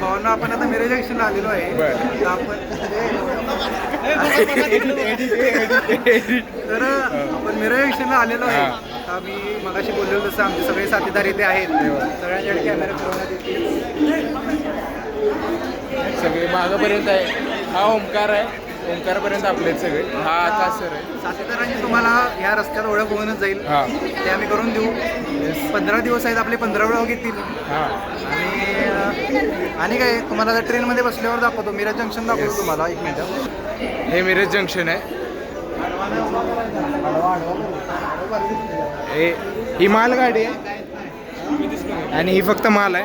भावांना आपण आता मिरज जंक्शनला आलेलो आहे. बरं. तर आपण तर आपण मिरज जंक्शनला आलेलो आहे. आता मी मगाशी बोललेलो तसं आमचे सगळे साथीदार इथे आहेत. सगळ्यांच्याकडे कॅमेरा फिरवण्यात येतील. सगळे मागपर्यंत आहे. हा ओमकार आहे. ओमकारपर्यंत आपले सगळे. हा आकाश सर आहे. साथीदारांची तुम्हाला ह्या रस्त्यात ओळख होऊनच जाईल. हा. ते आम्ही करून देऊ. 15 दिवस आहेत आपले, 15 व्लॉग येतील. हा. आणि काय तुम्हाला ट्रेनमध्ये बसल्यावर दाखवतो. मिरज जंक्शन दाखवतो तुम्हाला. 1 मिनिट. हे मिरज जंक्शन आहे. ही मालगाडी आहे आणि ही फक्त माल आहे.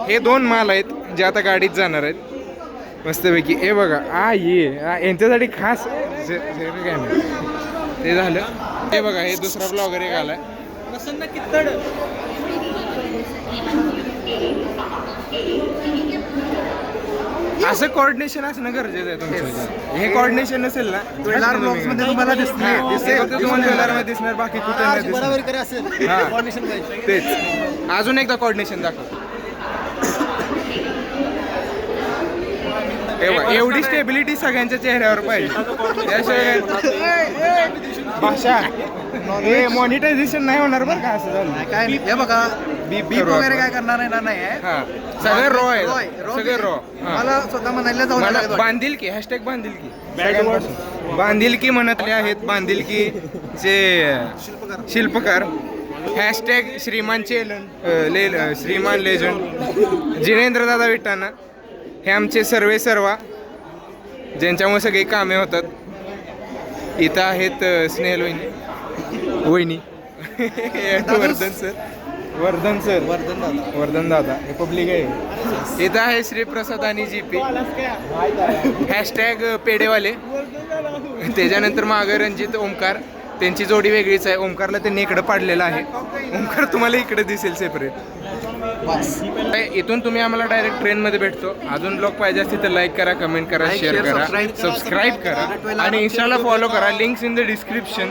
हे 2 माल आहेत जे आता गाडीत जाणार आहेत मस्तपैकी. हे बघा यांच्यासाठी खास काय नाही ते झालं. हे बघा हे दुसरा ब्लॉगर एक आलाय. असं कोऑर्डिनेशन असणं गरजेचं आहे तुमचं. हे कोऑर्डिनेशन नसेल ना ट्रेलर ब्लॉग्स मध्ये तुम्हाला दिसणार. तुम्हाला ट्रेलर मध्ये दिसणार, बाकी कुठे नाही दिसणार. तेच अजून एकदा कोऑर्डिनेशन दाखव. एवढी स्टेबिलिटी सगळ्यांच्या चेहऱ्यावर पाहिजे. त्याशिवाय भाषा मॉनिटायझेशन नाही होणार बरं का. असं झालं काय नाही. हे बघा बीप वगैरे काय करणार आहे ना. नाही सगळे रॉ आहे. सगळे रॉ. मला स्वतः म्हणायला जाऊ लागत. बांधिलकी हॅशटॅग बांधिलकी म्हणतले आहेत. बांधिलकीचे शिल्पकार हॅशटॅग श्रीमान श्रीमान लेजंड जिनेंद्र दादा विटाना. हे आमचे सर्वा ज्यांच्यामुळे सगळी कामे होतात. इथं आहेत स्नेहल वहिनी वर्धन दादा हे पब्लिक आहे. इथं आहे श्रीप्रसाद आणि GP हॅशटॅग पेडेवाले. त्याच्यानंतर मागं रणजित ओमकार. त्यांची जोडी वेगळीच आहे. ओमकारला त्यांनी इकडं पाडलेलं आहे. ओमकार तुम्हाला इकडे दिसेल सेपरेट. इथून तुम्ही आम्हाला डायरेक्ट ट्रेनमध्ये भेटतो. अजून ब्लॉग पाहिजे असतील तर लाईक करा, कमेंट करा, शेअर करा, सबस्क्राईब करा आणि इंस्टाला फॉलो करा. Links in the description.